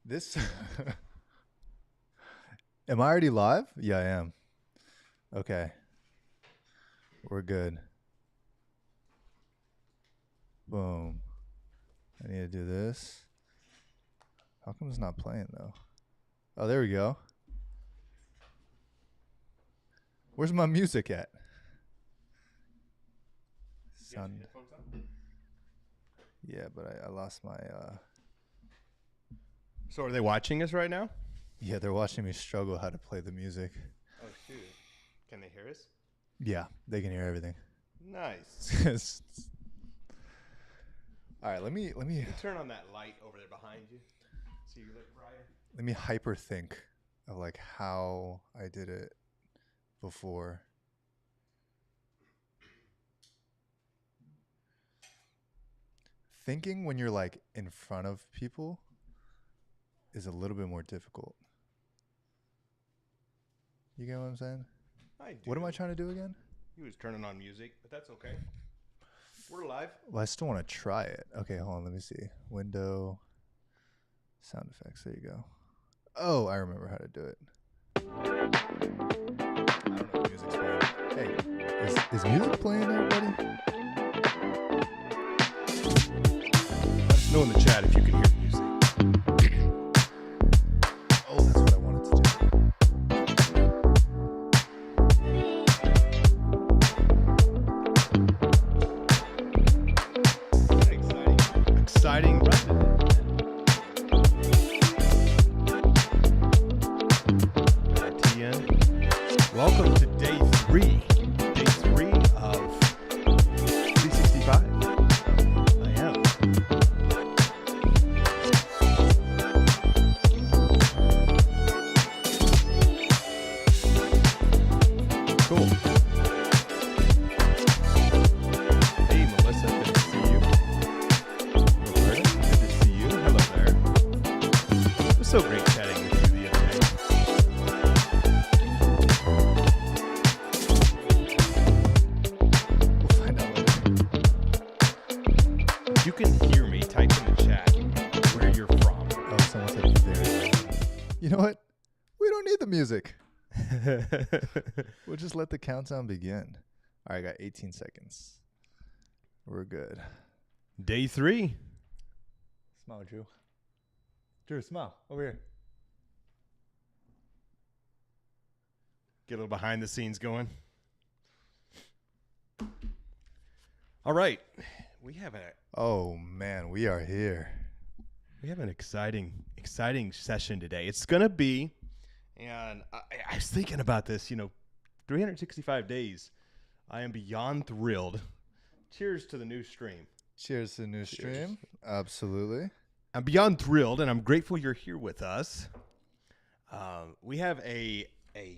This Am I already live? Yeah, I am. Okay. We're good. Boom. I need to do this. How come it's not playing though? Oh, there we go. Where's my music at? Sound. Yeah, but I lost my So are they watching us right now? Yeah, they're watching me struggle how to play the music. Oh, shoot. Can they hear us? Yeah, they can hear everything. Nice. All right, let me You turn on that light over there behind you so you look brighter. let me hyper think of like how I did it before. Thinking when you're like in front of people is a little bit more difficult. You get what I'm saying? I do. What am I trying to do again? He was turning on music, but that's okay. We're live. Well, I still want to try it. Okay, hold on. Let me see. Window, sound effects. There you go. Oh, I remember how to do it. I don't know if music's playing. Hey, is music playing, everybody? Let us know in the chat if you can hear music. Oh, that's what I wanted to do. Exciting run. RTN. Welcome to day three. Day three of 365. I am. Cool. Hey, Melissa, good to see you. Roberta, good to see you. Hello there. It was so great chatting with you the other day. We'll find out later. If you can hear me, type in the chat where you're from. Oh, someone said very. You know what? We don't need the music. We'll just let the countdown begin. All right, I got 18 seconds. We're good. Day three. Smile, Drew. Drew, smile. Over here. Get a little behind the scenes going. All right. We have Oh, man, we are here. an exciting session today. It's going to be, and I was thinking about this, 365 days. I am beyond thrilled. Cheers to the new stream. Cheers to the new Cheers. stream. Absolutely. I'm beyond thrilled, and I'm grateful you're here with us. We have we're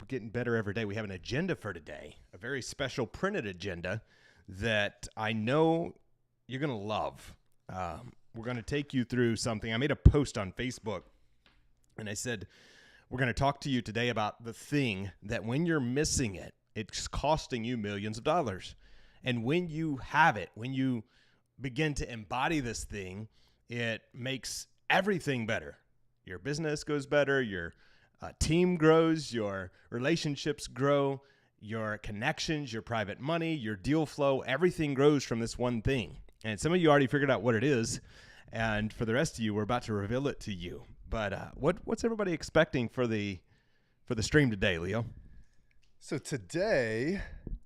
getting better every day. We have an agenda for today, a very special printed agenda that I know you're going to love. We're going to take you through something. I made a post on Facebook, and I said, we're going to talk to you today about the thing that when you're missing it, it's costing you millions of dollars. And when you have it, when you begin to embody this thing, it makes everything better. Your business goes better, your team grows, your relationships grow, your connections, your private money, your deal flow, everything grows from this one thing. And some of you already figured out what it is, and for the rest of you, we're about to reveal it to you. But what's everybody expecting for the stream today, Leo? So today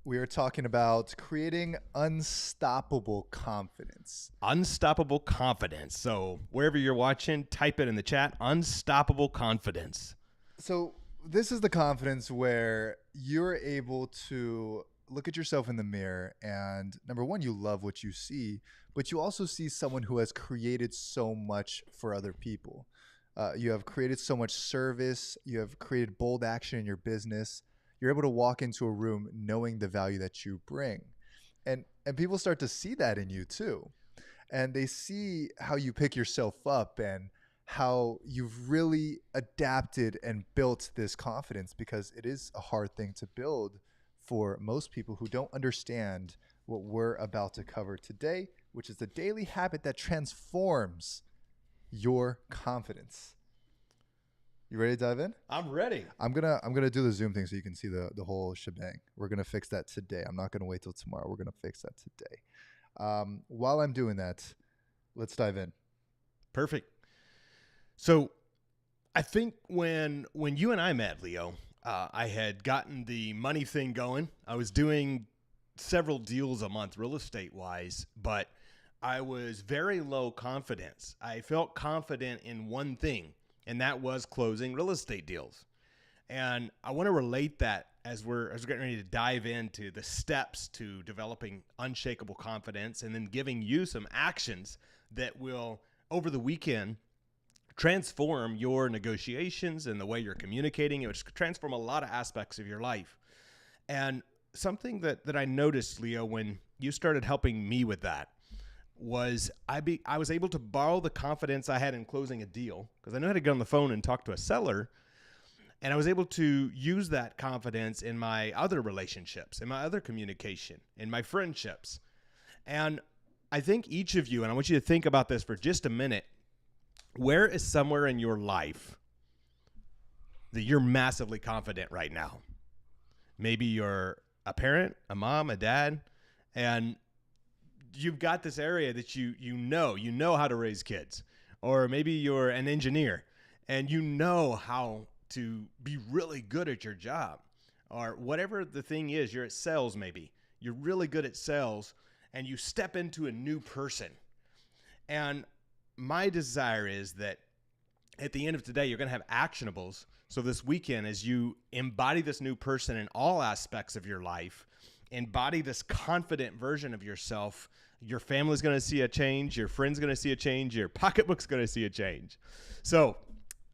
we are talking about creating unstoppable confidence. Unstoppable confidence. So wherever you're watching, type it in the chat. Unstoppable confidence. So this is the confidence where you're able to look at yourself in the mirror and number one, you love what you see, but you also see someone who has created so much for other people. You have created so much service. You have created bold action in your business. You're able to walk into a room knowing the value that you bring. And people start to see that in you too. And they see how you pick yourself up and how you've really adapted and built this confidence, because it is a hard thing to build for most people who don't understand what we're about to cover today, which is the daily habit that transforms your confidence. You ready to dive in? I'm ready. I'm gonna do the Zoom thing so you can see the whole shebang. We're gonna fix that today. I'm not gonna wait till tomorrow. We're gonna fix that today. While I'm doing that, let's dive in. Perfect. So I think when you and I met, Leo, I had gotten the money thing going. I was doing several deals a month real estate wise, but I was very low confidence. I felt confident in one thing, and that was closing real estate deals. And I want to relate that as we're getting ready to dive into the steps to developing unshakable confidence, and then giving you some actions that will, over the weekend, transform your negotiations and the way you're communicating. It would transform a lot of aspects of your life. And something that I noticed, Leo, when you started helping me with that, was I was able to borrow the confidence I had in closing a deal, because I knew how to get on the phone and talk to a seller. And I was able to use that confidence in my other relationships, in my other communication, in my friendships. And I think each of you, and I want you to think about this for just a minute, where is somewhere in your life that you're massively confident right now? Maybe you're a parent, a mom, a dad, and you've got this area that you know how to raise kids. Or maybe you're an engineer and you know how to be really good at your job. Or whatever the thing is, you're at sales maybe. You're really good at sales and you step into a new person. And my desire is that at the end of today, you're going to have actionables. So this weekend, as you embody this new person in all aspects of your life, embody this confident version of yourself, your family's going to see a change, your friend's going to see a change, your pocketbook's going to see a change. So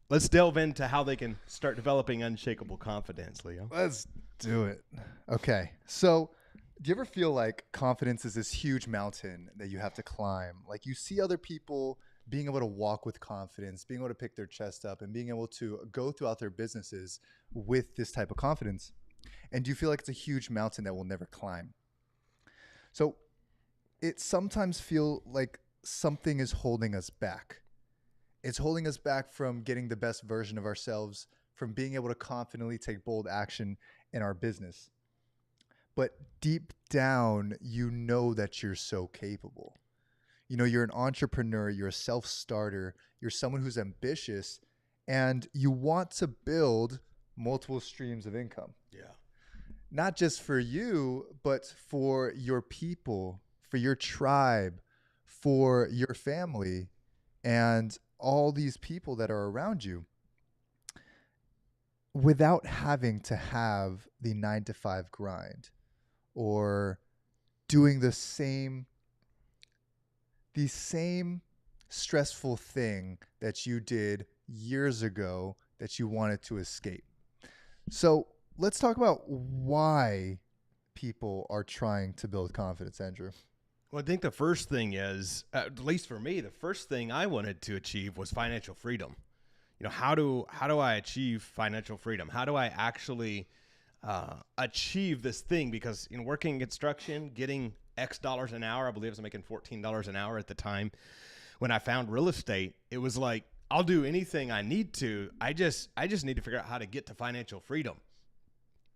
let's delve into how they can start developing unshakable confidence, Leo. Let's do it. Okay. So do you ever feel like confidence is this huge mountain that you have to climb? Like you see other people being able to walk with confidence, being able to pick their chest up, and being able to go throughout their businesses with this type of confidence. And do you feel like it's a huge mountain that we'll never climb? So it sometimes feels like something is holding us back. It's holding us back from getting the best version of ourselves, from being able to confidently take bold action in our business. But deep down, you know that you're so capable. You know, you're an entrepreneur, you're a self-starter, you're someone who's ambitious, and you want to build multiple streams of income. Yeah. Not just for you, but for your people, for your tribe, for your family, and all these people that are around you, without having to have the 9-to-5 grind or doing the same stressful thing that you did years ago that you wanted to escape. So let's talk about why people are trying to build confidence, Andrew. Well, I think the first thing is, at least for me, the first thing I wanted to achieve was financial freedom. You know, how do I achieve financial freedom? How do I actually achieve this thing? Because working in construction, getting X dollars an hour, I believe I was making $14 an hour at the time. When I found real estate, it was like, I'll do anything I need to. I just need to figure out how to get to financial freedom.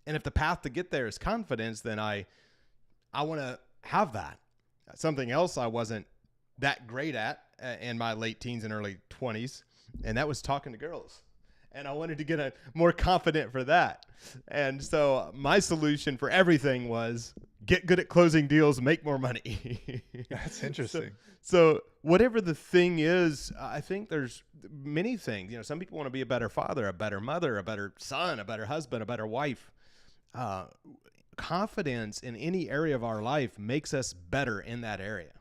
And if the path to get there is confidence, then I want to have that. Something else I wasn't that great at in my late teens and early 20s, and that was talking to girls. And I wanted to get more confident for that. And so my solution for everything was get good at closing deals, make more money. That's interesting. So whatever the thing is, I think there's many things. Some people want to be a better father, a better mother, a better son, a better husband, a better wife. Confidence in any area of our life makes us better in that area.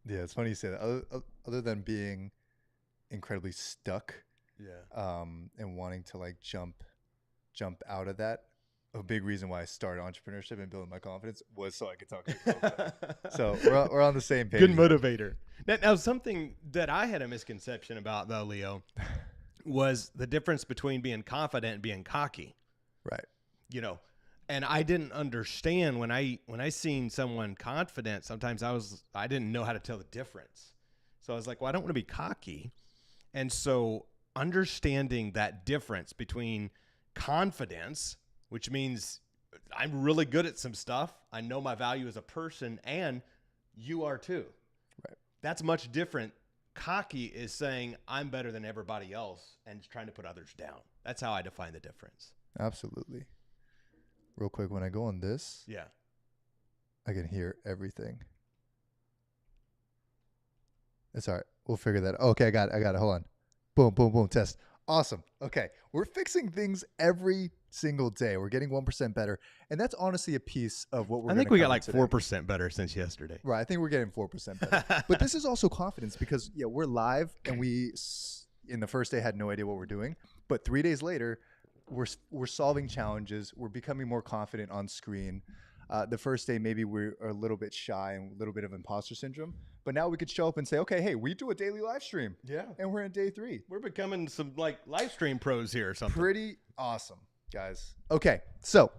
Yeah, it's funny you say that. Other than being incredibly stuck, and wanting to like jump out of that, a big reason why I started entrepreneurship and building my confidence was so I could talk to people. So we're on the same page. Good motivator. Now, something that I had a misconception about, though, Leo, was the difference between being confident and being cocky. Right. And I didn't understand when I seen someone confident. Sometimes I didn't know how to tell the difference. So I was like, well, I don't want to be cocky. And so understanding that difference between confidence, which means I'm really good at some stuff, I know my value as a person, and you are too. Right. That's much different. Cocky is saying I'm better than everybody else and trying to put others down. That's how I define the difference. Absolutely. Real quick, when I go on this, Yeah. I can hear everything. It's all right. We'll figure that out. Okay, I got it. Hold on. Boom, boom, boom. Test. Awesome. Okay. We're fixing things every single day. We're getting 1% better. And that's honestly a piece of what we're I think we got like 4% better since yesterday. Right. I think we're getting 4% better. But this is also confidence because, yeah, we're live and we, in the first day, had no idea what we're doing. But 3 days later, we're solving challenges. We're becoming more confident on screen. The first day, maybe we're a little bit shy and a little bit of imposter syndrome. But now we could show up and say, okay, hey, we do a daily live stream. Yeah. And we're in day 3. We're becoming some like live stream pros here or something. Pretty awesome, guys. Okay, so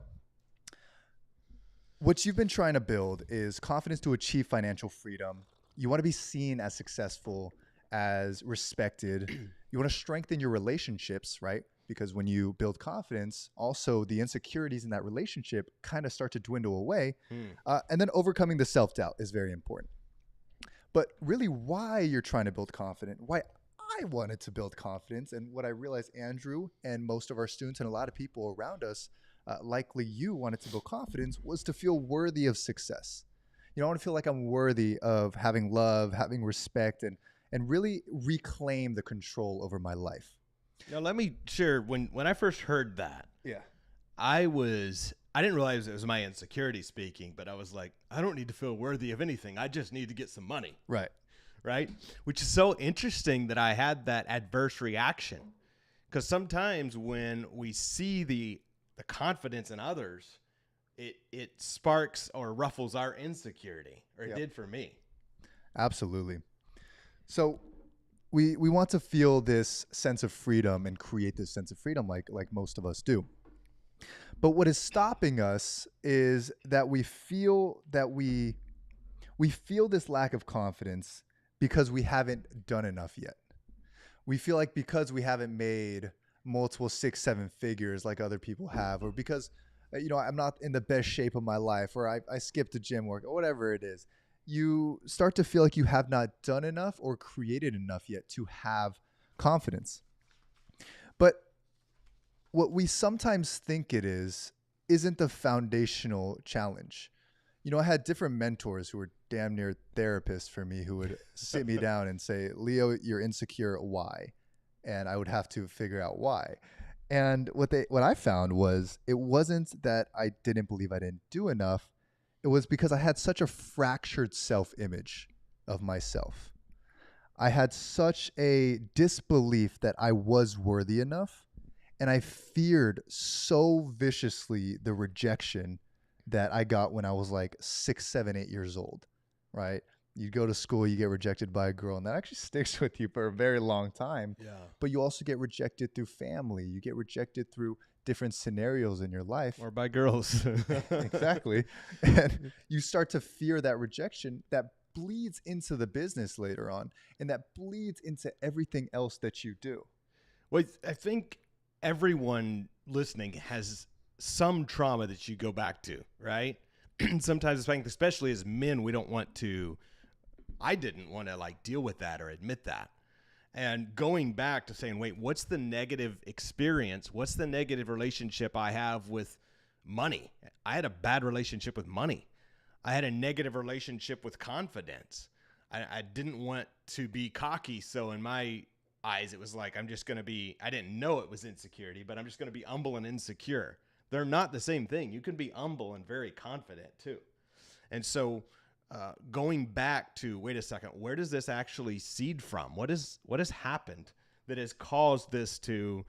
what you've been trying to build is confidence to achieve financial freedom. You want to be seen as successful, as respected. You want to strengthen your relationships, right? Because when you build confidence, also the insecurities in that relationship kind of start to dwindle away. And then overcoming the self-doubt is very important. But really why you're trying to build confidence, why I wanted to build confidence, and what I realized Andrew and most of our students and a lot of people around us, likely you wanted to build confidence, was to feel worthy of success. You know, I want to feel like I'm worthy of having love, having respect, and really reclaim the control over my life. Now, let me share, when I first heard that, Yeah. I didn't realize it was my insecurity speaking, but I was like, I don't need to feel worthy of anything. I just need to get some money. Right. Right? Which is so interesting that I had that adverse reaction. Because sometimes when we see the confidence in others, it sparks or ruffles our insecurity, or it did for me. Absolutely. So we want to feel this sense of freedom and create this sense of freedom like most of us do. But what is stopping us is that we feel this lack of confidence because we haven't done enough yet. We feel like because we haven't made multiple 6-7 figures like other people have, or because I'm not in the best shape of my life, or I skipped a gym work, or whatever it is, you start to feel like you have not done enough or created enough yet to have confidence. But what we sometimes think it isn't the foundational challenge. You know, I had different mentors who were damn near therapists for me who would sit me down and say, Leo, you're insecure. Why? And I would have to figure out why. And what I found was it wasn't that I didn't believe I didn't do enough. It was because I had such a fractured self-image of myself. I had such a disbelief that I was worthy enough. And I feared so viciously the rejection that I got when I was like 6, 7, 8 years old, right? You go to school, you get rejected by a girl, and that actually sticks with you for a very long time. Yeah. But you also get rejected through family. You get rejected through different scenarios in your life. Or by girls. Exactly. And you start to fear that rejection that bleeds into the business later on, and that bleeds into everything else that you do. Well, I think everyone listening has some trauma that you go back to, right? Sometimes, especially as men, I didn't want to like deal with that or admit that. And going back to saying, wait, what's the negative experience? What's the negative relationship I have with money? I had a bad relationship with money. I had a negative relationship with confidence. I didn't want to be cocky. So in my eyes, it was like, I didn't know it was insecurity, but I'm just going to be humble and insecure. They're not the same thing. You can be humble and very confident too. And so going back to, wait a second, where does this actually seed from? What has happened that has caused this to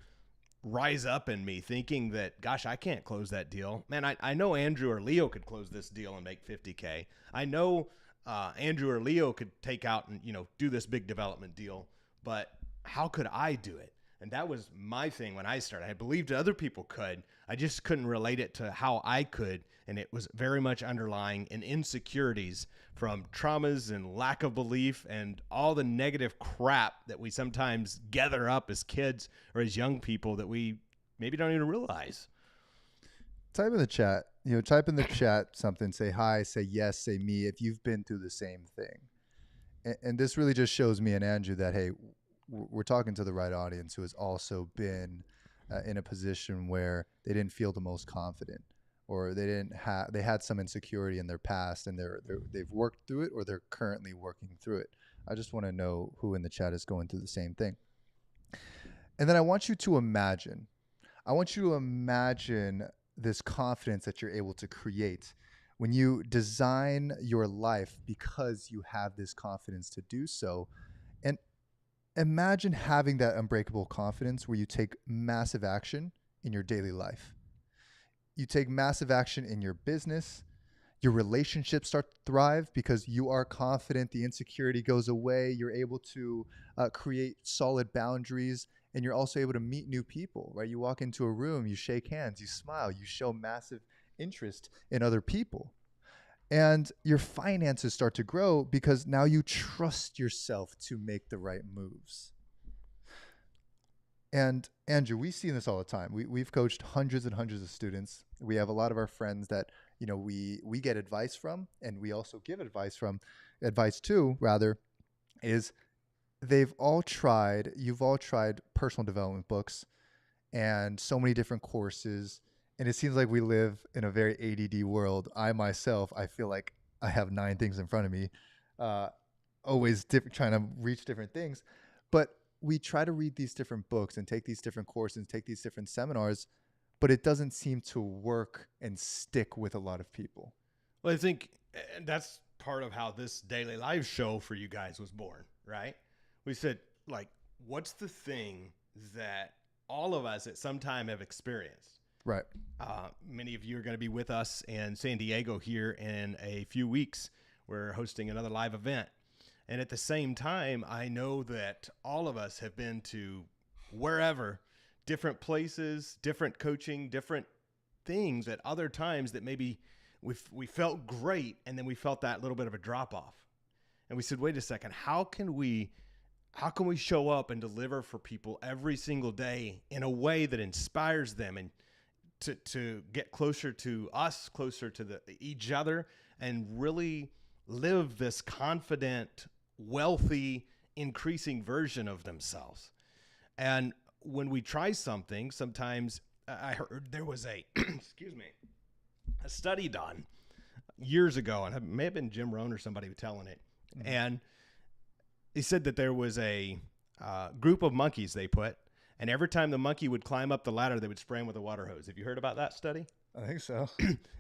rise up in me, thinking that, gosh, I can't close that deal. Man, I know Andrew or Leo could close this deal and make $50K. I know Andrew or Leo could take out and do this big development deal, but how could I do it? And that was my thing when I started. I believed other people could. I just couldn't relate it to how I could. And it was very much underlying in insecurities from traumas and lack of belief and all the negative crap that we sometimes gather up as kids or as young people that we maybe don't even realize. Type in the chat, type in the chat something, say hi, say yes, say me, if you've been through the same thing. And this really just shows me and Andrew that, hey, we're talking to the right audience who has also been in a position where they didn't feel the most confident, or they had some insecurity in their past, and they've worked through it, or they're currently working through it. I just want to know who in the chat is going through the same thing. And then I want you to imagine this confidence that you're able to create when you design your life because you have this confidence to do so. And imagine having that unbreakable confidence where you take massive action in your daily life. You take massive action in your business. Your relationships start to thrive because you are confident. The insecurity goes away. You're able to create solid boundaries, and you're also able to meet new people, right? You walk into a room, you shake hands, you smile, you show massive interest in other people. And your finances start to grow because now you trust yourself to make the right moves. And Andrew, we see this all the time. We've coached hundreds and hundreds of students. We have a lot of our friends that, we get advice from, and we also give advice to, is you've all tried personal development books and so many different courses. And it seems like we live in a very ADD world. I feel like I have 9 things in front of me, always trying to reach different things. But we try to read these different books and take these different courses and take these different seminars, but it doesn't seem to work and stick with a lot of people. Well, I think that's part of how this daily live show for you guys was born, right? We said, what's the thing that all of us at some time have experienced? Right. Many of you are going to be with us in San Diego here in a few weeks. We're hosting another live event. And at the same time, I know that all of us have been to wherever, different places, different coaching, different things at other times that maybe we felt great, and then we felt that little bit of a drop off. And we said, wait a second, how can we show up and deliver for people every single day in a way that inspires them and to get closer to us, closer to each other, and really live this confident, wealthy, increasing version of themselves. And when we try something, sometimes I heard there was a study done years ago, and it may have been Jim Rohn or somebody telling it. Mm-hmm. And he said that there was a group of monkeys they put, and every time the monkey would climb up the ladder, they would spray him with a water hose. Have you heard about that study? I think so.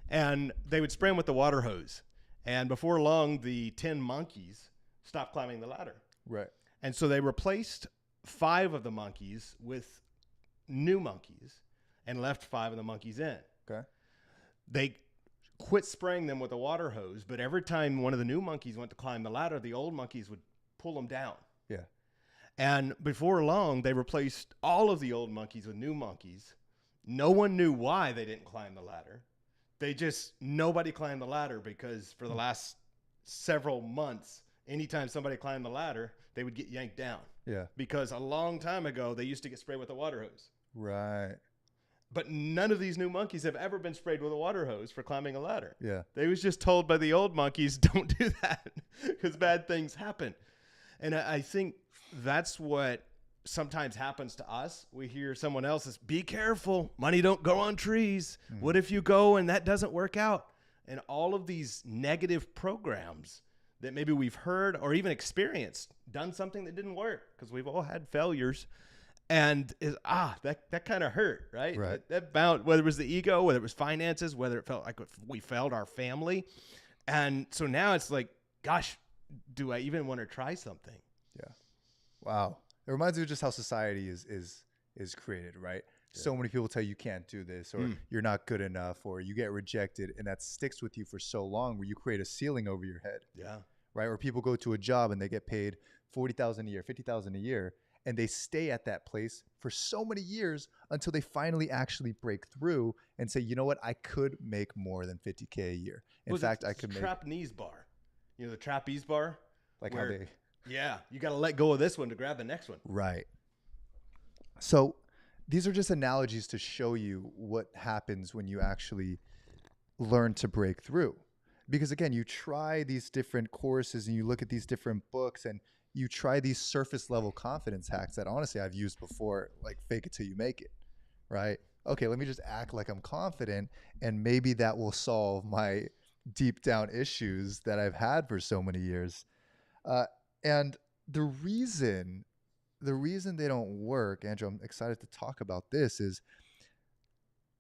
And they would spray him with the water hose. And before long, the 10 monkeys stopped climbing the ladder. Right. And so they replaced 5 of the monkeys with new monkeys and left 5 of the monkeys in. Okay. They quit spraying them with a water hose, but every time one of the new monkeys went to climb the ladder, the old monkeys would pull them down. Yeah. And before long, they replaced all of the old monkeys with new monkeys. No one knew why they didn't climb the ladder. Nobody climbed the ladder because for the last several months, anytime somebody climbed the ladder, they would get yanked down. Yeah. Because a long time ago, they used to get sprayed with a water hose. Right. But none of these new monkeys have ever been sprayed with a water hose for climbing a ladder. Yeah. They was just told by the old monkeys, don't do that because bad things happen. And I think that's what sometimes happens to us. We hear someone else's, be careful, money don't grow on trees. Mm. What if you go and that doesn't work out? And all of these negative programs that maybe we've heard or even experienced, done something that didn't work because we've all had failures. And that kind of hurt, right? Right. That bound, whether it was the ego, whether it was finances, whether it felt like we failed our family. And so now it's like, gosh, do I even want to try something? Yeah. Wow. It reminds me of just how society is created, right? Yeah. So many people tell you can't do this, or you're not good enough, or you get rejected, and that sticks with you for so long where you create a ceiling over your head. Yeah. Right? Or people go to a job and they get paid $40,000 a year, $50,000 a year, and they stay at that place for so many years until they finally actually break through and say, you know what, I could make more than 50K a year. In fact, I could make trapeze bar. You know, the trapeze bar? like where, how they, yeah, you got to let go of this one to grab the next one. right. So these are just analogies to show you what happens when you actually learn to break through. Because again, you try these different courses and you look at these different books and you try these surface level confidence hacks that honestly I've used before, like fake it till you make it, right? Okay, let me just act like I'm confident and maybe that will solve my deep down issues that I've had for so many years. And the reason they don't work, Andrew, I'm excited to talk about this, is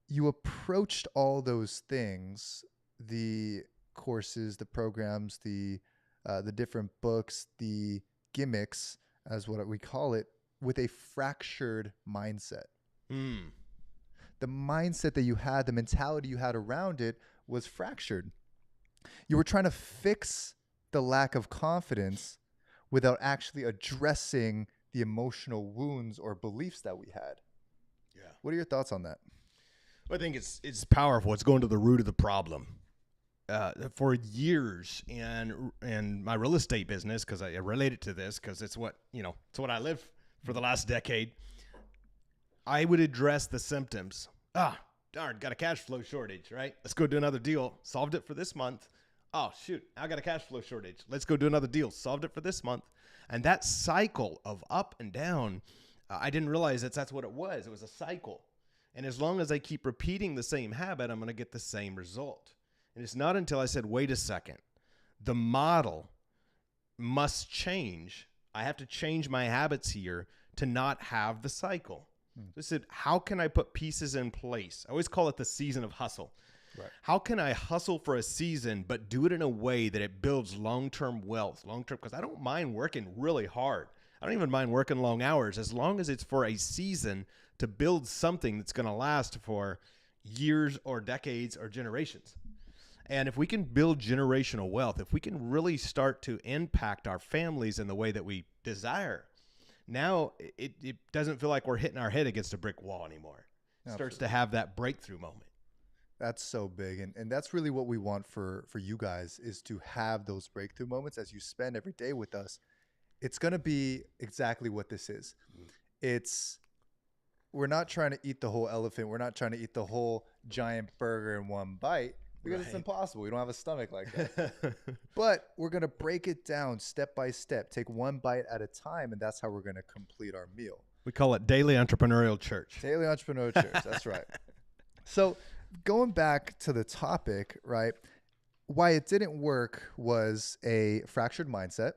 you approached all those things, the courses, the programs, the different books, the gimmicks, as what we call it, with a fractured mindset. The mindset that you had, the mentality you had around it was fractured. You were trying to fix the lack of confidence without actually addressing the emotional wounds or beliefs that we had. Yeah. What are your thoughts on that? I think it's powerful. It's going to the root of the problem. For years in my real estate business, because I relate it to this, because it's what I live for the last decade. I would address the symptoms. Darn, got a cash flow shortage, right? Let's go do another deal. Solved it for this month. Oh, shoot, I got a cash flow shortage. Let's go do another deal. Solved it for this month. And that cycle of up and down, I didn't realize that's what it was. It was a cycle. And as long as I keep repeating the same habit, I'm going to get the same result. And it's not until I said, wait a second, the model must change. I have to change my habits here to not have the cycle. So I said, how can I put pieces in place? I always call it the season of hustle. Right. How can I hustle for a season, but do it in a way that it builds long-term wealth, because I don't mind working really hard. I don't even mind working long hours as long as it's for a season to build something that's going to last for years or decades or generations. And if we can build generational wealth, if we can really start to impact our families in the way that we desire, now it doesn't feel like we're hitting our head against a brick wall anymore. It starts to have that breakthrough moment. That's so big. And that's really what we want for you guys, is to have those breakthrough moments as you spend every day with us. It's going to be exactly what this is. We're not trying to eat the whole elephant. We're not trying to eat the whole giant burger in one bite, because it's impossible. We don't have a stomach like that. But we're going to break it down step by step, take one bite at a time, and that's how we're going to complete our meal. We call it Daily Entrepreneurial Church. Daily Entrepreneurial Church. That's right. So going back to the topic, right, why it didn't work was a fractured mindset.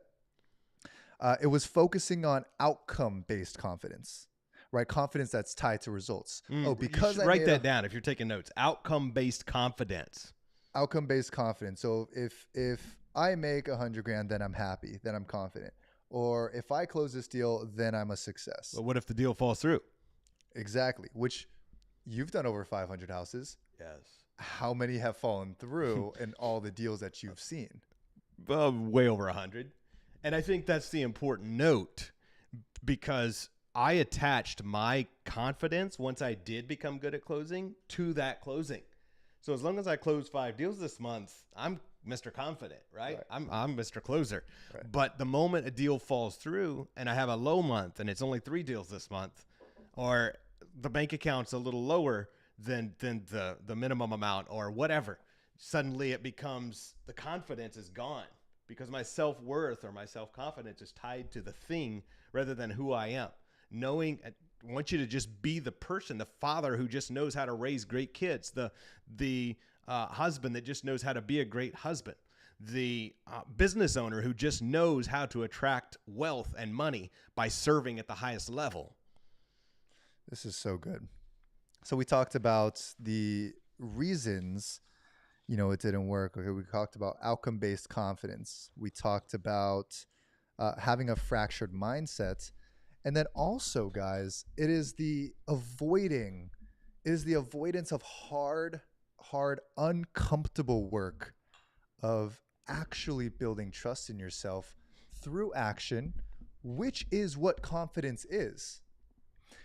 It was focusing on outcome-based confidence, right? Confidence that's tied to results. Because you should write that down if you're taking notes. Outcome-based confidence. Outcome-based confidence. So if I make $100,000, then I'm happy, then I'm confident. Or if I close this deal, then I'm a success. But what if the deal falls through? Exactly. Which you've done over 500 houses. Yes. How many have fallen through in all the deals that you've seen? Way over 100. And I think that's the important note, because I attached my confidence, once I did become good at closing, to that closing. So as long as I close 5 deals this month, I'm Mr. Confident, right? I'm Mr. Closer. Right. But the moment a deal falls through and I have a low month and it's only 3 deals this month, or the bank account's a little lower than the minimum amount or whatever, suddenly it becomes, the confidence is gone, because my self-worth or my self-confidence is tied to the thing rather than who I am. I want you to just be the person, the father who just knows how to raise great kids, the husband that just knows how to be a great husband, the business owner who just knows how to attract wealth and money by serving at the highest level. This is so good. So we talked about the reasons, it didn't work. Okay, we talked about outcome-based confidence. We talked about having a fractured mindset. And then also, guys, it is the avoidance of hard, uncomfortable work of actually building trust in yourself through action which is what confidence is.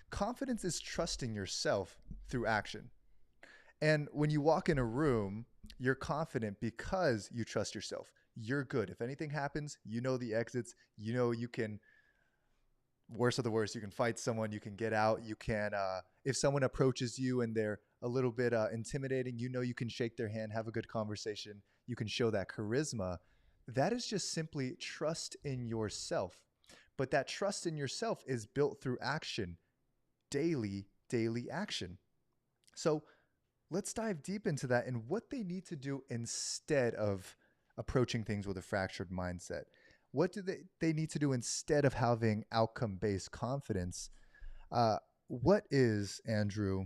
Confidence is trusting yourself through action. And when you walk in a room, you're confident because you trust yourself. You're good. If anything happens, you know the exits. You know you can, worst of the worst, you can fight someone. You can get out. You can, if someone approaches you and they're a little bit intimidating, you know you can shake their hand, have a good conversation. You can show that charisma. That is just simply trust in yourself. But that trust in yourself is built through action, daily action. So let's dive deep into that and what they need to do instead of approaching things with a fractured mindset. What do they need to do instead of having outcome-based confidence? What is, Andrew,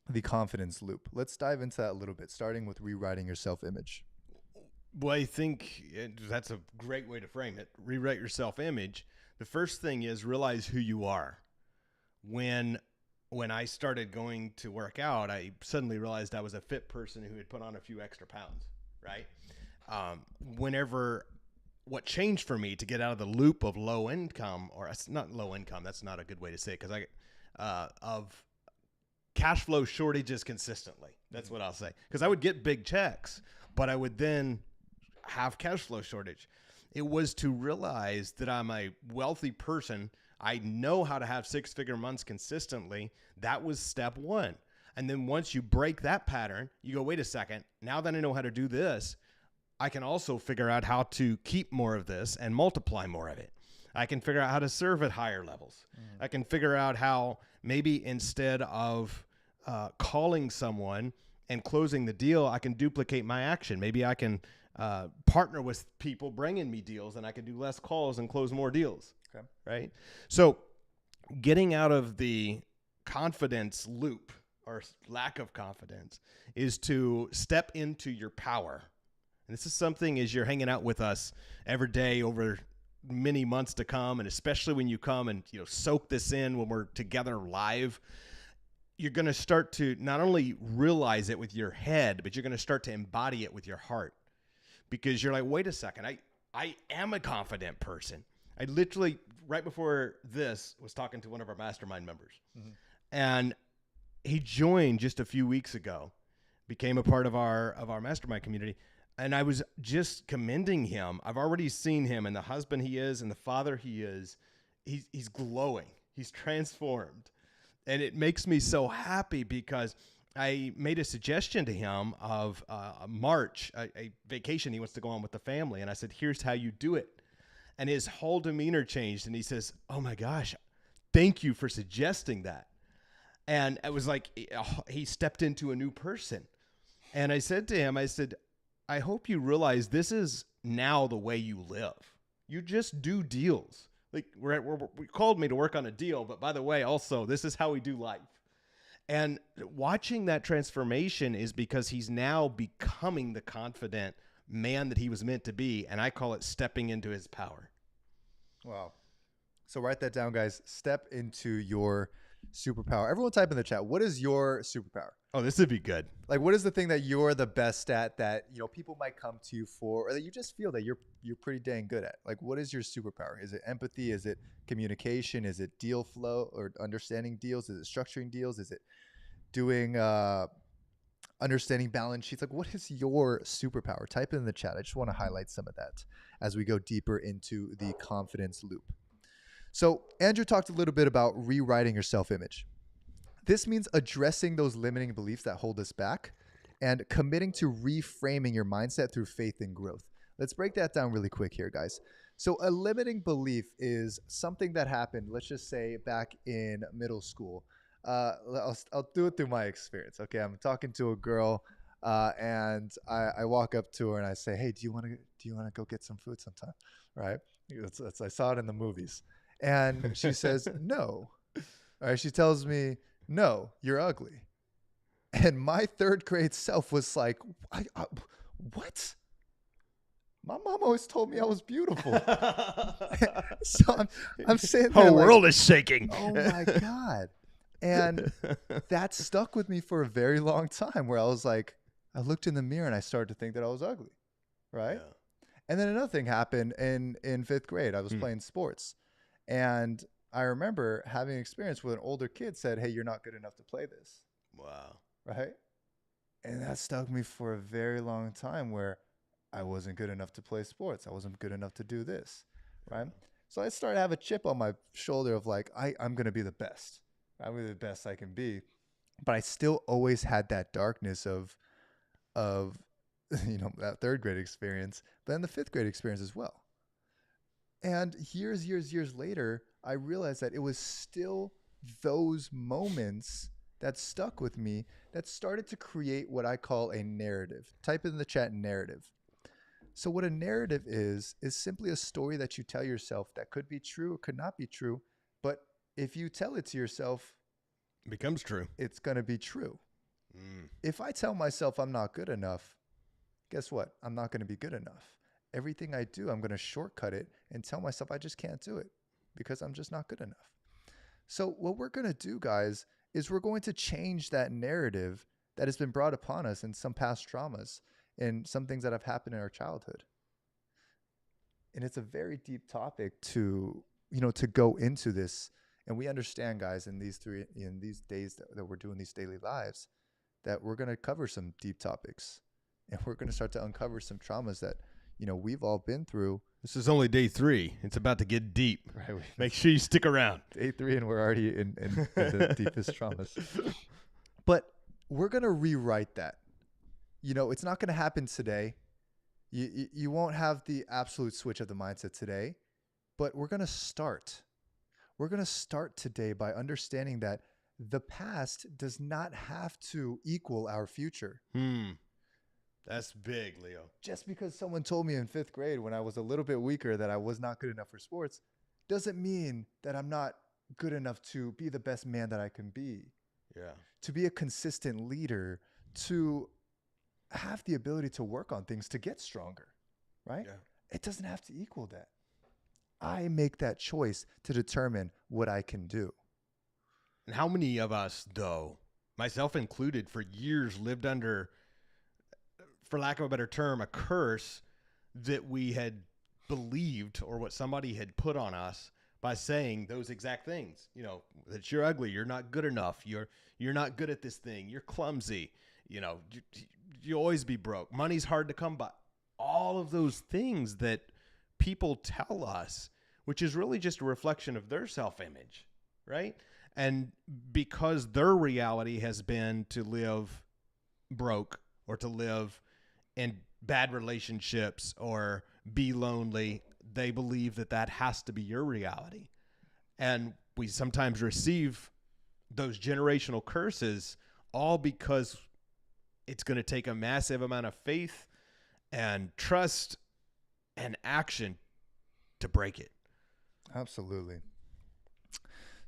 the confidence loop? Let's dive into that a little bit, starting with rewriting your self-image. Well, I think that's a great way to frame it. Rewrite your self-image. The first thing is realize who you are. When I started going to work out, I suddenly realized I was a fit person who had put on a few extra pounds, right? What changed for me to get out of the loop of low income, or it's not low income, that's not a good way to say it, because of cash flow shortages consistently. That's what I'll say. Because I would get big checks, but I would then have cash flow shortage. It was to realize that I'm a wealthy person. I know how to have six-figure months consistently. That was step one. And then once you break that pattern, you go, wait a second, now that I know how to do this, I can also figure out how to keep more of this and multiply more of it. I can figure out how to serve at higher levels. I can figure out how maybe instead of calling someone and closing the deal, I can duplicate my action. Maybe I can partner with people bringing me deals, and I can do less calls and close more deals. Okay. Right? So getting out of the confidence loop or lack of confidence is to step into your power. And this is something as you're hanging out with us every day over many months to come, and especially when you come and soak this in when we're together live, you're going to start to not only realize it with your head, but you're going to start to embody it with your heart. Because you're like, wait a second, I am a confident person. I literally, right before this, was talking to one of our mastermind members. Mm-hmm. And he joined just a few weeks ago, became a part of our mastermind community. And I was just commending him. I've already seen him and the husband he is and the father he is. He's glowing. He's transformed. And it makes me so happy because I made a suggestion to him of March, a vacation he wants to go on with the family. And I said, here's how you do it. And his whole demeanor changed. And he says, oh my gosh, thank you for suggesting that. And it was like he stepped into a new person. And I said to him, I hope you realize this is now the way you live. You just do deals. Like we called me to work on a deal, but by the way, also, this is how we do life. And watching that transformation is because he's now becoming the confident man that he was meant to be. And I call it stepping into his power. Wow. So write that down, guys. Step into your superpower. Everyone type in the chat. What is your superpower? Oh, this would be good. Like, what is the thing that you're the best at that, people might come to you for, or that you just feel that you're pretty dang good at? Like, what is your superpower? Is it empathy? Is it communication? Is it deal flow or understanding deals? Is it structuring deals? Is it doing understanding balance sheets? Like, what is your superpower? Type it in the chat. I just want to highlight some of that as we go deeper into the confidence loop. So Andrew talked a little bit about rewriting your self-image. This means addressing those limiting beliefs that hold us back and committing to reframing your mindset through faith and growth. Let's break that down really quick here, guys. So a limiting belief is something that happened, let's just say back in middle school. I'll do it through my experience. Okay, I'm talking to a girl and I walk up to her and I say, hey, do you want to go get some food sometime? Right? I saw it in the movies. And she says, no. All right, she tells me, no, you're ugly. And my third grade self was like, what? My mom always told me I was beautiful. So I'm sitting there. The whole world is shaking. Oh my God. And that stuck with me for a very long time where I was like, I looked in the mirror and I started to think that I was ugly. Right. Yeah. And then another thing happened in fifth grade. I was playing sports. And I remember having an experience with an older kid said, "Hey, you're not good enough to play this." Wow. Right? And that stuck me for a very long time where I wasn't good enough to play sports. I wasn't good enough to do this. Right? So I started to have a chip on my shoulder of like, I'm going to be the best. I'm going to be the best I can be. But I still always had that darkness of that third grade experience, but then the fifth grade experience as well. And years later, I realized that it was still those moments that stuck with me that started to create what I call a narrative. Type in the chat narrative. So what a narrative is simply a story that you tell yourself that could be true or could not be true. But if you tell it to yourself, It becomes true. it's going to be true. If I tell myself I'm not good enough, guess what? I'm not going to be good enough. Everything I do, I'm going to shortcut it and tell myself I just can't do it because I'm just not good enough. So what we're going to do, guys, is we're going to change that narrative that has been brought upon us in some past traumas and some things that have happened in our childhood. And it's a very deep topic to go into this. And we understand, guys, in these days that we're doing these daily lives, that we're going to cover some deep topics. And we're going to start to uncover some traumas that, we've all been through. This is only day 3. It's about to get deep. Right. Make sure you stick around. Day 3, and we're already in the deepest traumas. But we're going to rewrite that. It's not going to happen today. You won't have the absolute switch of the mindset today, but we're going to start. We're going to start today by understanding that the past does not have to equal our future. That's big, Leo. Just because someone told me in 5th grade when I was a little bit weaker that I was not good enough for sports doesn't mean that I'm not good enough to be the best man that I can be. Yeah. To be a consistent leader, to have the ability to work on things, to get stronger, right? Yeah. It doesn't have to equal that. I make that choice to determine what I can do. And how many of us, though, myself included, for years lived under, for lack of a better term, a curse that we had believed or what somebody had put on us by saying those exact things, that you're ugly, you're not good enough, you're not good at this thing, you're clumsy, you always be broke, money's hard to come by. All of those things that people tell us, which is really just a reflection of their self-image, right? And because their reality has been to live broke or to live in bad relationships or be lonely, they believe that has to be your reality. And we sometimes receive those generational curses all because it's going to take a massive amount of faith and trust and action to break it. Absolutely.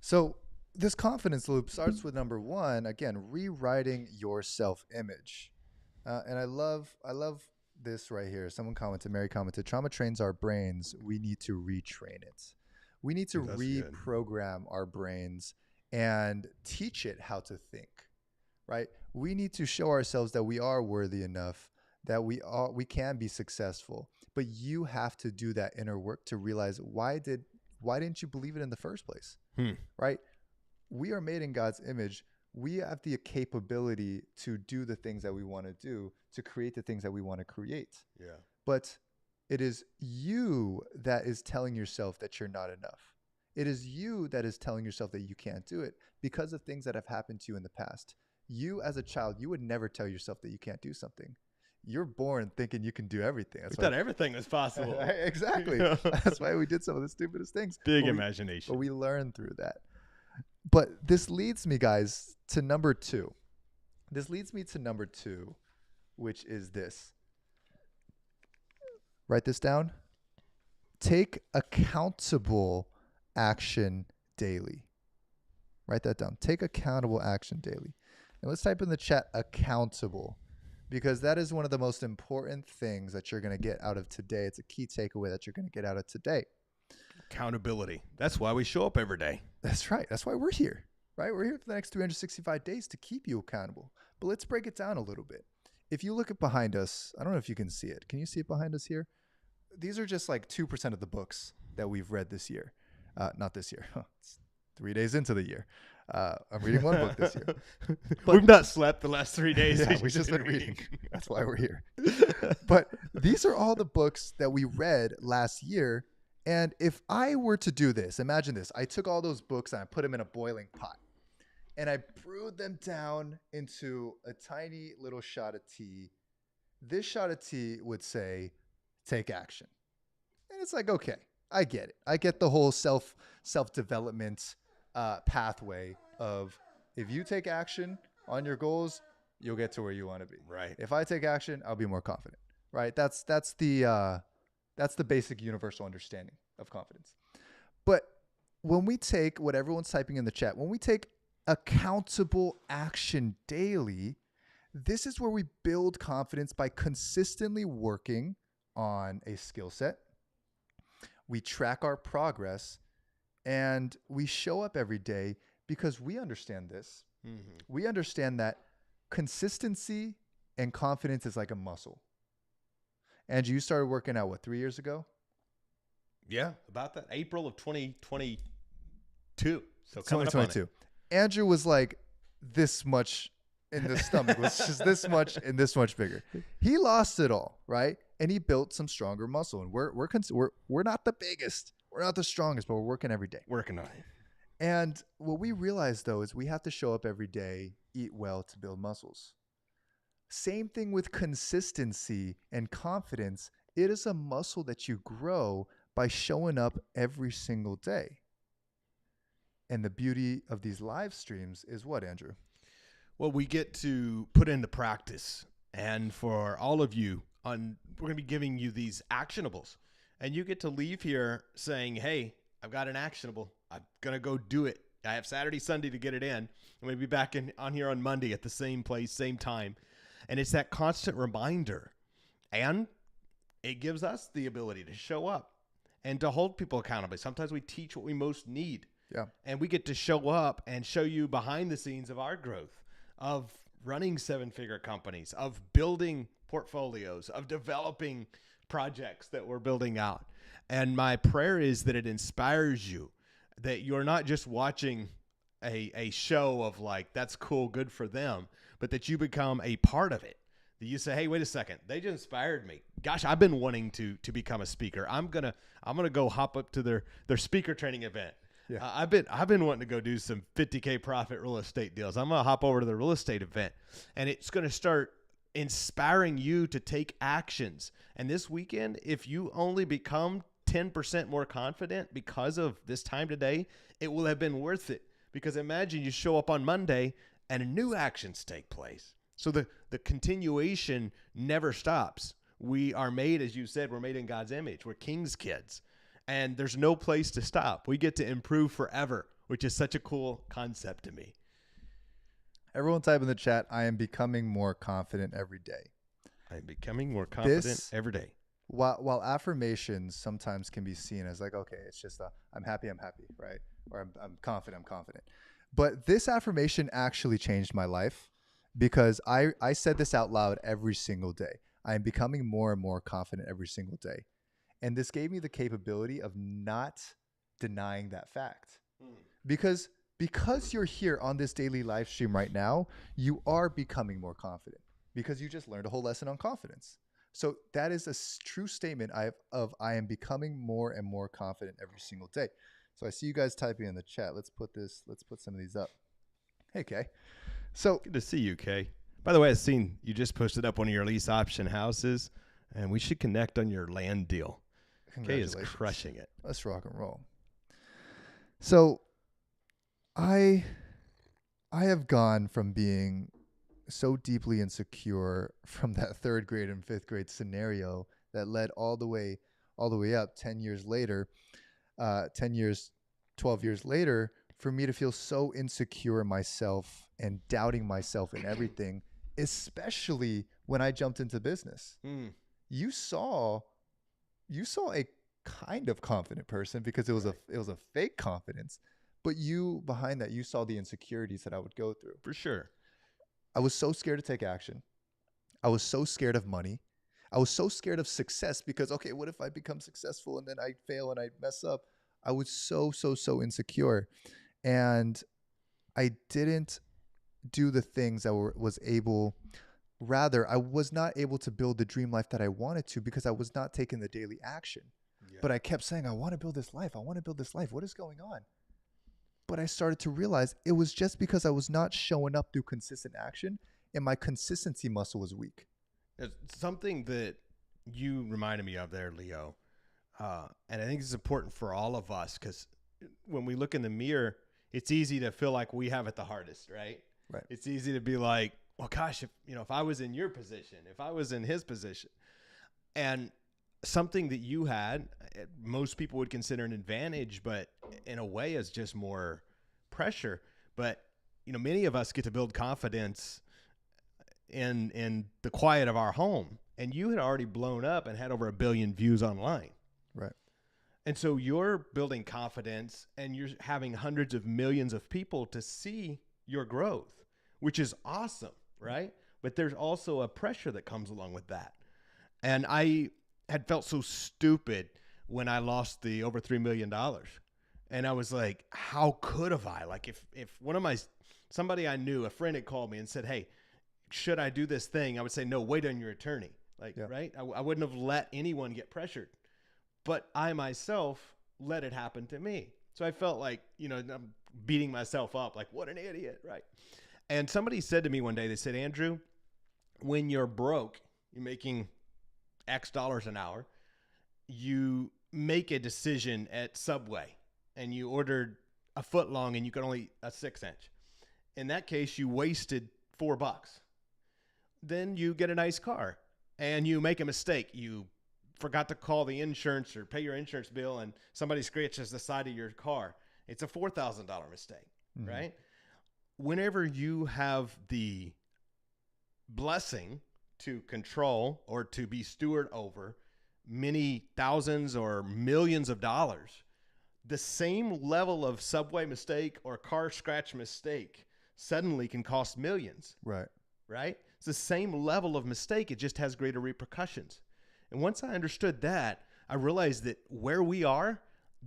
So this confidence loop starts with number 1, again, rewriting your self-image. And I love this right here. Someone commented, Mary commented, trauma trains our brains. We need to retrain it. We need to reprogram our brains and teach it how to think, right? We need to show ourselves that we are worthy enough, that we can be successful. But you have to do that inner work to realize why didn't you believe it in the first place, right? We are made in God's image. We have the capability to do the things that we want to do, to create the things that we want to create. Yeah. But it is you that is telling yourself that you're not enough. It is you that is telling yourself that you can't do it because of things that have happened to you in the past. You as a child, you would never tell yourself that you can't do something. You're born thinking you can do everything. We thought everything was possible. Exactly. That's why we did some of the stupidest things. Big imagination. But we learned through that. But this leads me, guys, to number 2. This leads me to number 2, which is this. Write this down. Take accountable action daily. Write that down. Take accountable action daily. And let's type in the chat accountable, because that is one of the most important things that you're going to get out of today. It's a key takeaway that you're going to get out of today. Accountability. That's why we show up every day. That's right. That's why we're here, right? We're here for the next 365 days to keep you accountable. But let's break it down a little bit. If you look at behind us, I don't know if you can see it. Can you see it behind us here? These are just like 2% of the books that we've read this year. Not this year. It's 3 days into the year. I'm reading one book this year. But We've not slept the last 3 days. yeah, we've just been reading. That's why we're here. But these are all the books that we read last year. And if I were to do this, imagine this. I took all those books and I put them in a boiling pot. And I brewed them down into a tiny little shot of tea. This shot of tea would say, take action. And it's like, okay, I get it. I get the whole self-development pathway of if you take action on your goals, you'll get to where you want to be. Right. If I take action, I'll be more confident. Right. That's the basic universal understanding of confidence. But when we take what everyone's typing in the chat, when we take accountable action daily, this is where we build confidence by consistently working on a skill set. We track our progress and we show up every day because we understand this. Mm-hmm. We understand that consistency and confidence is like a muscle. Andrew, you started working out, 3 years ago? Yeah, about that. April of 2022. So coming up on it. Andrew was like this much in the stomach, was just this much and this much bigger. He lost it all, right? And he built some stronger muscle. And we're not the biggest, we're not the strongest, but we're working every day. Working on it. And what we realized though is we have to show up every day, eat well to build muscles. Same thing with consistency and confidence. It is a muscle that you grow by showing up every single day. And the beauty of these live streams is what, Andrew? Well, we get to put into practice. And for all of you, we're going to be giving you these actionables. And you get to leave here saying, hey, I've got an actionable. I'm going to go do it. I have Saturday, Sunday to get it in. I'm going to be back on here on Monday at the same place, same time. And it's that constant reminder. And it gives us the ability to show up and to hold people accountable. Sometimes we teach what we most need. Yeah. And we get to show up and show you behind the scenes of our growth, of running 7-figure companies, of building portfolios, of developing projects that we're building out. And my prayer is that it inspires you, that you're not just watching a show of like, that's cool, good for them, but that you become a part of it. That you say, hey, wait a second, they just inspired me. Gosh, I've been wanting to become a speaker. I'm gonna go hop up to their speaker training event. Yeah. I've been wanting to go do some 50K profit real estate deals. I'm gonna hop over to the real estate event, and it's gonna start inspiring you to take actions. And this weekend, if you only become 10% more confident because of this time today, it will have been worth it. Because imagine you show up on Monday and new actions take place. So the continuation never stops. We are made, as you said, we're made in God's image. We're King's kids. And there's no place to stop. We get to improve forever, which is such a cool concept to me. Everyone type in the chat, I am becoming more confident every day. I am becoming more confident every day. While affirmations sometimes can be seen as like, okay, it's just I'm happy, right? Or I'm confident. But this affirmation actually changed my life because I said this out loud every single day. I am becoming more and more confident every single day. And this gave me the capability of not denying that fact. Because you're here on this daily live stream right now, you are becoming more confident because you just learned a whole lesson on confidence. So that is a true statement I am becoming more and more confident every single day. So I see you guys typing in the chat. Let's put some of these up. Hey, Kay. So good to see you, Kay. By the way, I've seen you just posted up one of your lease option houses, and we should connect on your land deal. Kay is crushing it. Let's rock and roll. So I have gone from being so deeply insecure from that 3rd grade and 5th grade scenario that led all the way up 10 years later, 12 years later, for me to feel so insecure in myself and doubting myself in everything, especially when I jumped into business. You saw a kind of confident person because it was a fake confidence, but you behind that, you saw the insecurities that I would go through. For sure. I was so scared to take action. I was so scared of money. I was so scared of success because, okay, what if I become successful and then I fail and I mess up? I was so insecure. And I didn't do the things that was able, rather, I was not able to build the dream life that I wanted to because I was not taking the daily action. Yeah. But I kept saying, I want to build this life. I want to build this life. What is going on? But I started to realize it was just because I was not showing up through consistent action and my consistency muscle was weak. It's something that you reminded me of there, Leo. And I think it's important for all of us because when we look in the mirror, it's easy to feel like we have it the hardest, right? Right. It's easy to be like, well, gosh, if I was in your position, if I was in his position, and something that you had, most people would consider an advantage, but in a way is just more pressure. But, many of us get to build confidence in the quiet of our home. And you had already blown up and had over 1 billion views online. Right. And so you're building confidence and you're having hundreds of millions of people to see your growth, which is awesome, right? But there's also a pressure that comes along with that. And I had felt so stupid when I lost the over $3 million. And I was like, how could have I? Like if somebody I knew, a friend had called me and said, hey, should I do this thing? I would say, no, wait on your attorney. Right? I wouldn't have let anyone get pressured. But I myself let it happen to me. So I felt like, I'm beating myself up, like, what an idiot, right? And somebody said to me one day, they said, Andrew, when you're broke, you're making X dollars an hour, you make a decision at Subway and you ordered a foot long and you could only a 6-inch. In that case, you wasted $4. Then you get a nice car and you make a mistake. You forgot to call the insurance or pay your insurance bill and somebody scratches the side of your car. It's a $4,000 mistake, right? Whenever you have the blessing to control or to be steward over many thousands or millions of dollars, the same level of Subway mistake or car scratch mistake suddenly can cost millions. Right. Right? It's the same level of mistake. It just has greater repercussions. And once I understood that, I realized that where we are,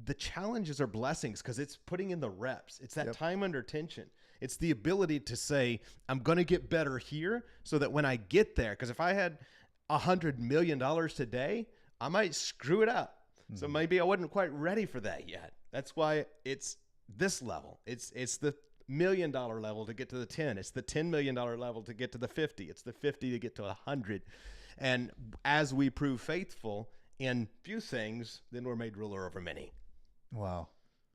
the challenges are blessings because it's putting in the reps. It's that time under tension. It's the ability to say, I'm going to get better here so that when I get there, because if I had $100 million today, I might screw it up. So maybe I wasn't quite ready for that yet. That's why it's this level. It's the $1 million level to get to the 10. It's the $10 million level to get to the 50. It's the 50 to get to 100. And as we prove faithful in few things, then we're made ruler over many. Wow.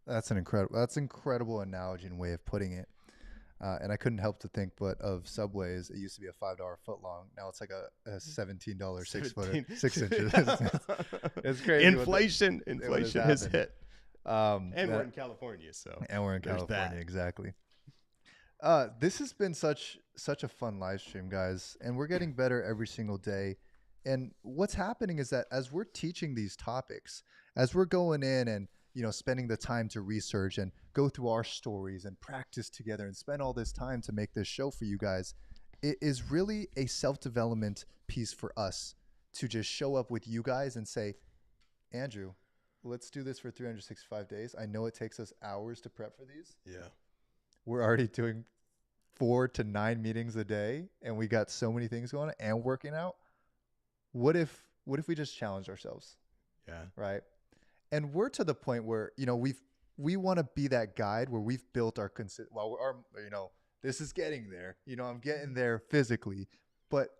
That's incredible analogy and way of putting it. And I couldn't help to think but of Subways. It used to be a $5 foot long. Now it's like a $17 6 inches. It's crazy. Inflation has hit. And we're in California, so. And we're in California, exactly. This has been such a fun live stream, guys, and we're getting better every single day. And what's happening is that as we're teaching these topics, as we're going in and spending the time to research and go through our stories and practice together and spend all this time to make this show for you guys, it is really a self-development piece for us to just show up with you guys and say, Andrew, let's do this for 365 days. I know it takes us hours to prep for these. Yeah. We're already doing 4 to 9 meetings a day and we got so many things going on and working out. What if we just challenged ourselves? Yeah. Right. And we're to the point where, we want to be that guide where we've built our this is getting there, I'm getting there physically, but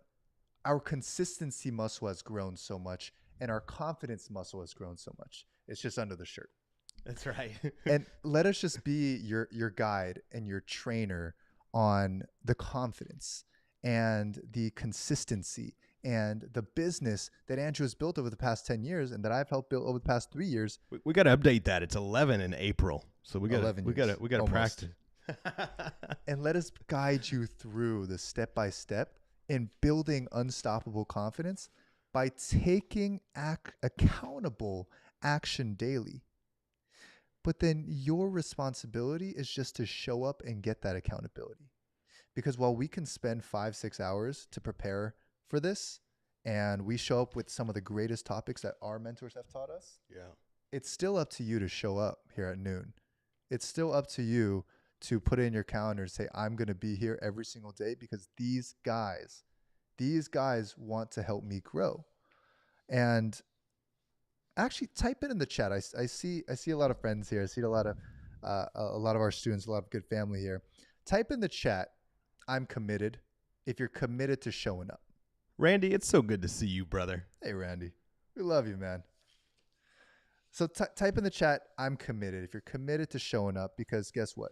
our consistency muscle has grown so much and our confidence muscle has grown so much. It's just under the shirt. That's right. And let us just be your guide and your trainer on the confidence and the consistency and the business that Andrew has built over the past 10 years and that I've helped build over the past 3 years. We got to update that. It's 11 in April. So we got to practice. And let us guide you through the step-by-step in building unstoppable confidence by taking accountable action daily. But then your responsibility is just to show up and get that accountability. Because while we can spend 5-6 hours to prepare for this, and we show up with some of the greatest topics that our mentors have taught us, yeah, it's still up to you to show up here at noon. It's still up to you to put it in your calendar and say, I'm going to be here every single day because these guys want to help me grow. And actually type it in the chat. I see a lot of friends here. I see a lot of our students, a lot of good family here. Type in the chat, I'm committed, if you're committed to showing up. Randy, it's so good to see you, brother. Hey, Randy. We love you, man. So type in the chat, I'm committed, if you're committed to showing up, because guess what?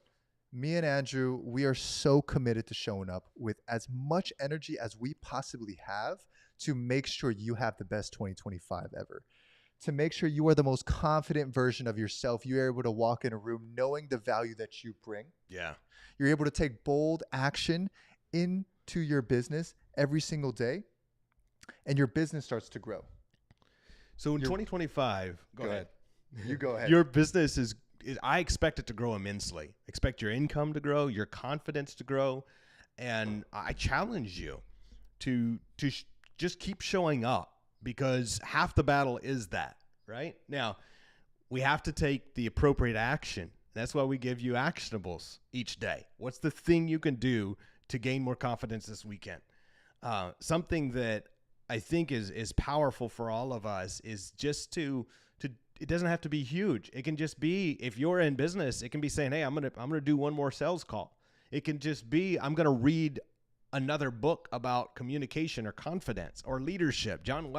Me and Andrew, we are so committed to showing up with as much energy as we possibly have to make sure you have the best 2025 ever. To make sure you are the most confident version of yourself. You're able to walk in a room knowing the value that you bring. Yeah. You're able to take bold action into your business every single day, and your business starts to grow. So in 2025, go ahead. You go ahead. Your business is, I expect it to grow immensely. Expect your income to grow, your confidence to grow, and I challenge you to just keep showing up, because half the battle is that, right? Now, we have to take the appropriate action. That's why we give you actionables each day. What's the thing you can do to gain more confidence this weekend? Something that I think is powerful for all of us is just to it doesn't have to be huge. It can just be, if you're in business, it can be saying, hey, I'm gonna do one more sales call. It can just be, I'm gonna read another book about communication or confidence or leadership. John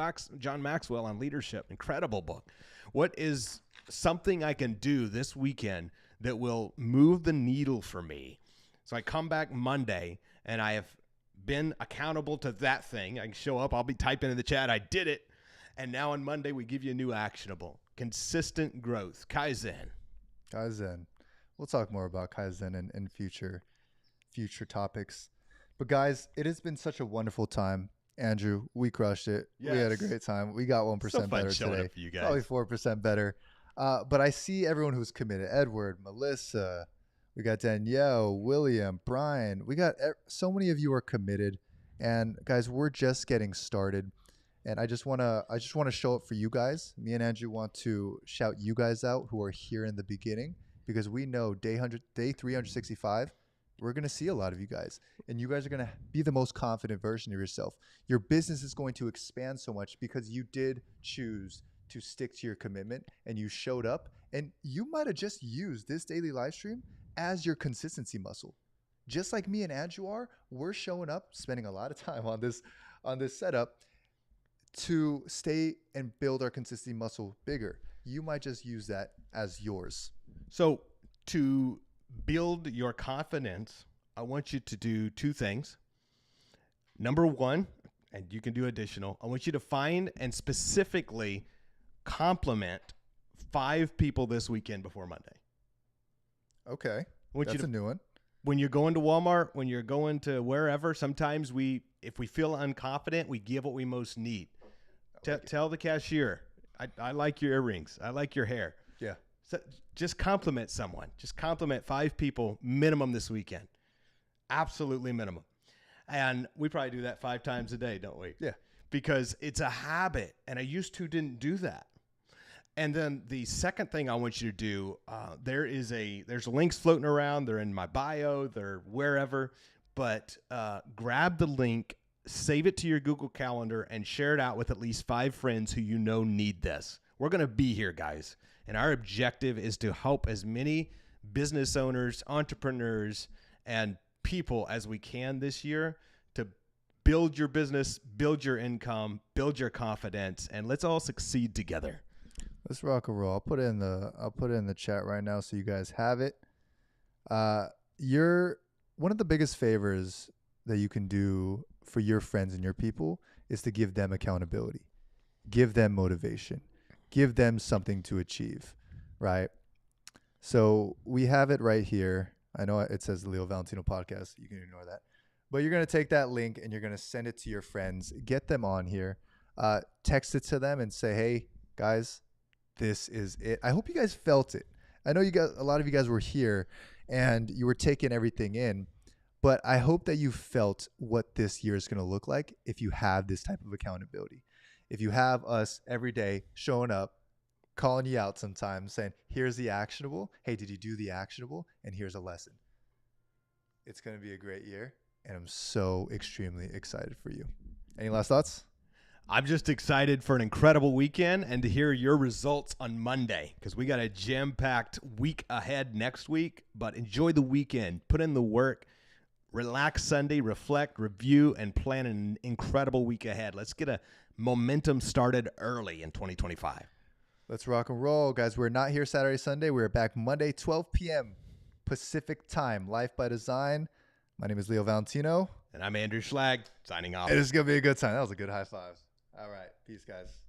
Maxwell on leadership, incredible book. What is something I can do this weekend that will move the needle for me? So I come back Monday and I have been accountable to that thing. I can show up. I'll be typing in the chat, I did it. And now on Monday, we give you a new actionable. Consistent growth. Kaizen. We'll talk more about Kaizen in future topics. But guys, it has been such a wonderful time. Andrew, we crushed it. Yes. We had a great time. We got 1% better today. Up for you guys. Probably 4% better. But I see everyone who's committed. Edward, Melissa, we got Danielle, William, Brian. We got so many of you are committed. And guys, we're just getting started. And I just want to show up for you guys. Me and Andrew want to shout you guys out who are here in the beginning, because we know day 365, we're going to see a lot of you guys, and you guys are going to be the most confident version of yourself. Your business is going to expand so much because you did choose to stick to your commitment and you showed up, and you might have just used this daily live stream as your consistency muscle. Just like me and Andrew are, we're showing up, spending a lot of time on this setup to stay and build our consistency muscle bigger. You might just use that as yours. So to build your confidence, I want you to do two things. Number one, and you can do additional, I want you to find and specifically compliment 5 people this weekend before Monday. Okay. That's a new one. When you're going to Walmart, when you're going to wherever, sometimes if we feel unconfident, we give what we most need. Tell the cashier, I like your earrings. I like your hair. Yeah. So just compliment someone. Just compliment 5 people minimum this weekend. Absolutely minimum. And we probably do that 5 times a day, don't we? Yeah. Because it's a habit, and I didn't do that. And then the second thing I want you to do, there's links floating around. They're in my bio. They're wherever. But grab the link, save it to your Google Calendar, and share it out with at least 5 friends who you know need this. We're going to be here, guys. And our objective is to help as many business owners, entrepreneurs, and people as we can this year to build your business, build your income, build your confidence, and let's all succeed together. Let's rock and roll. I'll put it in the chat right now so you guys have it. One of the biggest favors that you can do for your friends and your people is to give them accountability, give them motivation, give them something to achieve, right? So we have it right here. I know it says the Leo Valentino podcast. You can ignore that. But you're going to take that link and you're going to send it to your friends, get them on here, text it to them and say, hey, guys, this is it. I hope you guys felt it. I know a lot of you guys were here and you were taking everything in, but I hope that you felt what this year is going to look like if you have this type of accountability. If you have us every day showing up, calling you out sometimes, saying, here's the actionable. Hey, did you do the actionable? And here's a lesson. It's going to be a great year, and I'm so extremely excited for you. Any last thoughts? I'm just excited for an incredible weekend and to hear your results on Monday, because we got a jam-packed week ahead next week. But enjoy the weekend. Put in the work. Relax Sunday, reflect, review, and plan an incredible week ahead. Let's get a momentum started early in 2025. Let's rock and roll, guys. We're not here Saturday, Sunday. We're back Monday, 12 p.m. Pacific time. Life by Design. My name is Leo Valentino. And I'm Andrew Schlag, signing off. It is going to be a good time. That was a good high five. All right. Peace, guys.